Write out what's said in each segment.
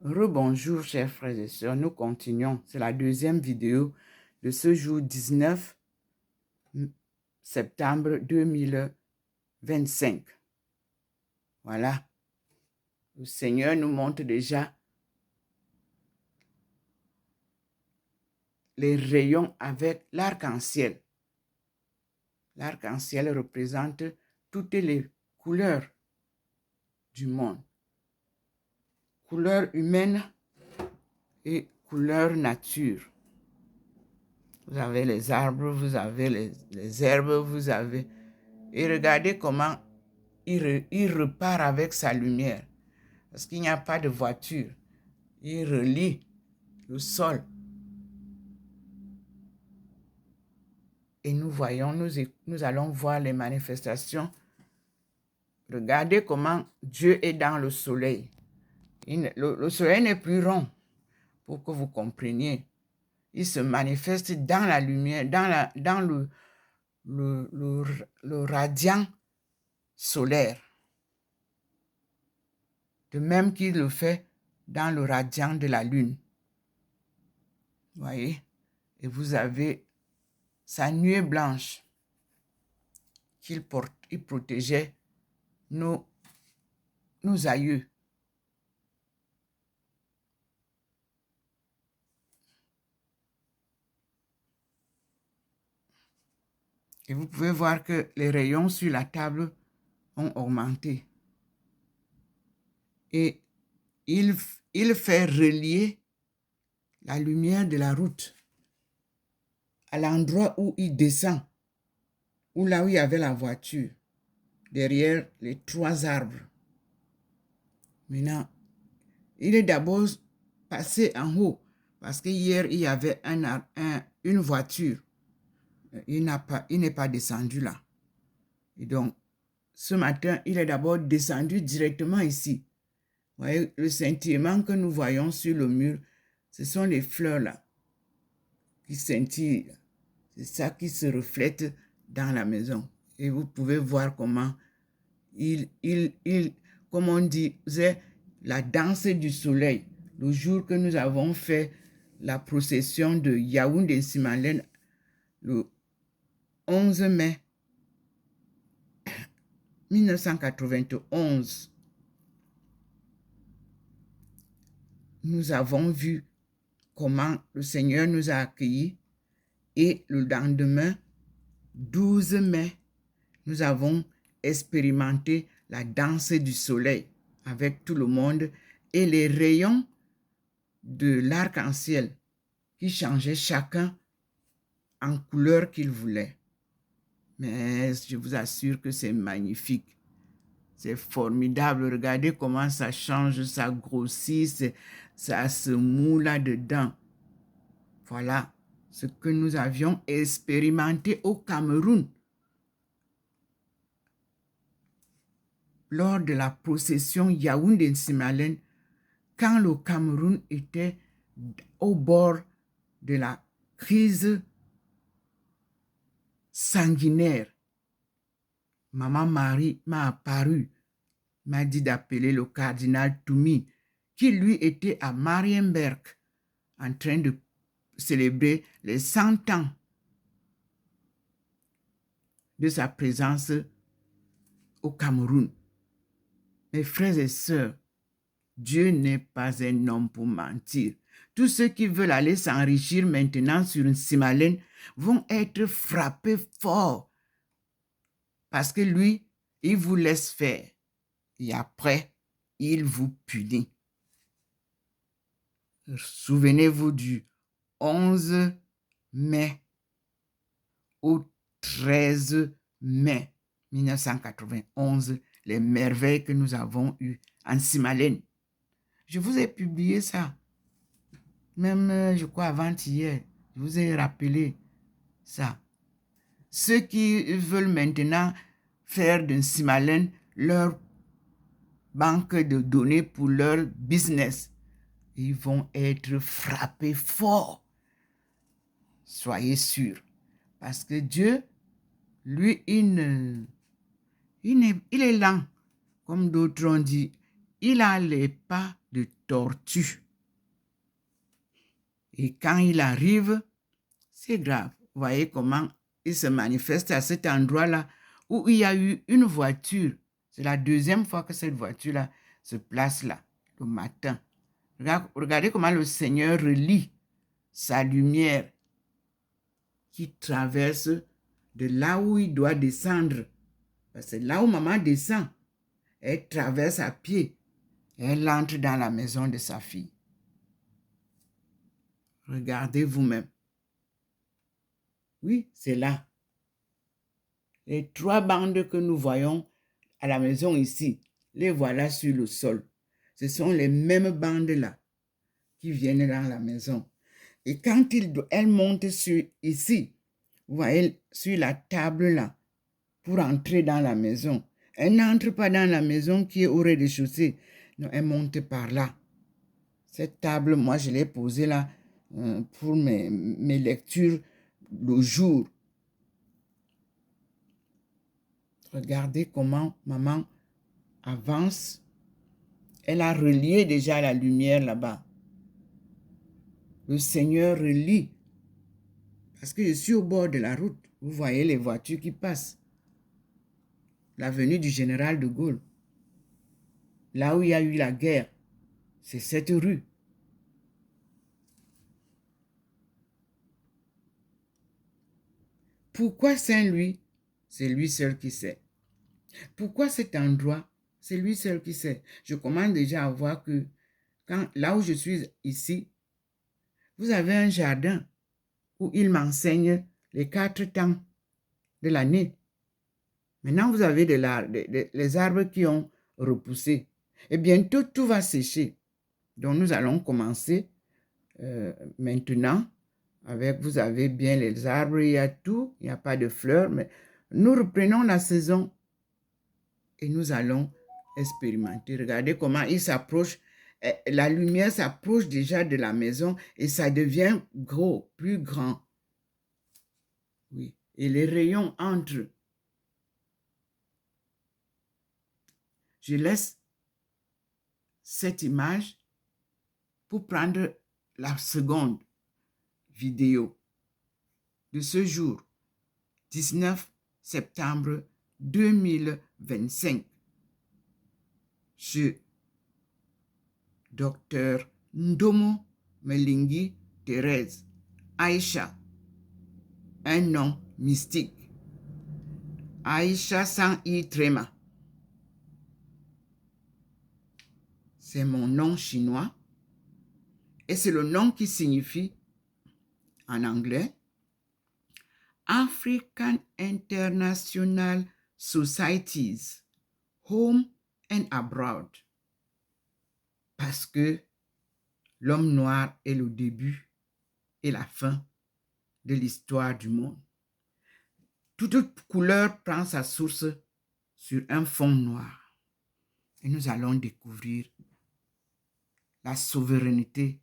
Rebonjour, chers frères et sœurs. Nous continuons. C'est la deuxième vidéo de ce jour 19 septembre 2025. Voilà. Le Seigneur nous montre déjà les rayons avec l'arc-en-ciel. L'arc-en-ciel représente toutes les couleurs du monde. Couleur humaine et couleur nature. Vous avez les arbres, vous avez les herbes, vous avez... Et regardez comment il repart avec sa lumière. Parce qu'il n'y a pas de voiture. Il relie le sol. Et nous voyons, nous allons voir les manifestations. Regardez comment Dieu est dans le soleil. Le soleil n'est plus rond, pour que vous compreniez. Il se manifeste dans la lumière, dans le radiant solaire. De même qu'il le fait dans le radiant de la lune. Vous voyez? Et vous avez sa nuée blanche qu'il protégeait nos aïeux. Et vous pouvez voir que les rayons sur la table ont augmenté. Et il fait relier la lumière de la route à l'endroit où il descend, ou là où il y avait la voiture, derrière les 3 arbres. Maintenant, il est d'abord passé en haut, parce que hier, il y avait une voiture. Il n'est pas descendu là. Et donc, ce matin, il est d'abord descendu directement ici. Vous voyez, le scintillement que nous voyons sur le mur, ce sont les fleurs là qui scintillent. C'est ça qui se reflète dans la maison. Et vous pouvez voir comment comme on dit, c'est la danse du soleil. Le jour que nous avons fait la procession de Yaoundé-Simalène, le 11 mai 1991, nous avons vu comment le Seigneur nous a accueillis et le lendemain, 12 mai, nous avons expérimenté la danse du soleil avec tout le monde et les rayons de l'arc-en-ciel qui changeaient chacun en couleur qu'il voulait. Mais je vous assure que c'est magnifique. C'est formidable. Regardez comment ça change, ça grossit, ça se moule là-dedans. Voilà ce que nous avions expérimenté au Cameroun lors de la procession Yaoundé-Simalène, quand le Cameroun était au bord de la crise sanguinaire. Maman Marie m'a apparu, m'a dit d'appeler le cardinal Toumi, qui lui était à Marienberg en train de célébrer les 100 ans de sa présence au Cameroun. Mes frères et sœurs, Dieu n'est pas un homme pour mentir. Tous ceux qui veulent aller s'enrichir maintenant sur une Simalène vont être frappés fort parce que lui, il vous laisse faire et après, il vous punit. Souvenez-vous du 11 mai au 13 mai 1991, les merveilles que nous avons eues en Simalène. Je vous ai publié ça. Même, je crois, avant-hier, je vous ai rappelé ça. Ceux qui veulent maintenant faire de Simalène leur banque de données pour leur business, ils vont être frappés fort. Soyez sûrs. Parce que Dieu, lui, il est lent. Comme d'autres ont dit, il a les pas de tortue. Et quand il arrive, c'est grave. Vous voyez comment il se manifeste à cet endroit-là où il y a eu une voiture. C'est la deuxième fois que cette voiture-là se place là, le matin. Regardez comment le Seigneur relie sa lumière qui traverse de là où il doit descendre. Parce que là où maman descend, elle traverse à pied. Et elle entre dans la maison de sa fille. Regardez vous-même. Oui, c'est là. Les 3 bandes que nous voyons à la maison ici, les voilà sur le sol. Ce sont les mêmes bandes-là qui viennent dans la maison. Et quand elle monte ici, vous voyez, sur la table-là, pour entrer dans la maison. Elle n'entre pas dans la maison qui est au rez-de-chaussée. Non, elle monte par là. Cette table, moi, je l'ai posée là pour mes lectures le jour. Regardez comment maman avance. Elle a relié déjà la lumière là-bas. Le Seigneur relie. Parce que je suis au bord de la route. Vous voyez les voitures qui passent. L'avenue du Général de Gaulle. Là où il y a eu la guerre. C'est cette rue. Pourquoi Saint-Louis? C'est lui seul qui sait. Pourquoi cet endroit? C'est lui seul qui sait. Je commence déjà à voir que là où je suis ici, vous avez un jardin où il m'enseigne les 4 temps de l'année. Maintenant, vous avez les arbres qui ont repoussé. Et bientôt, tout va sécher. Donc, nous allons commencer maintenant avec, vous avez bien les arbres, il y a tout, il n'y a pas de fleurs, mais nous reprenons la saison et nous allons expérimenter. Regardez comment il s'approche. La lumière s'approche déjà de la maison et ça devient gros, plus grand. Oui, et les rayons entrent. Je laisse cette image pour prendre la seconde vidéo de ce jour, 19 septembre 2025. Je, Docteur Ndomo Melingi Thérèse Aïcha, un nom mystique. Aïcha sans i tréma. C'est mon nom chinois et c'est le nom qui signifie en anglais African International Societies, Home and Abroad. Parce que l'homme noir est le début et la fin de l'histoire du monde. Toute couleur prend sa source sur un fond noir. Et nous allons découvrir la souveraineté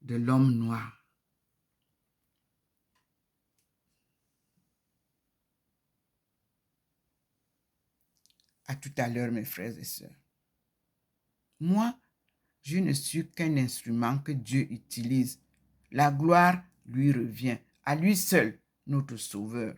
de l'homme noir. À tout à l'heure, mes frères et sœurs. Moi, je ne suis qu'un instrument que Dieu utilise. La gloire lui revient. À lui seul, notre Sauveur.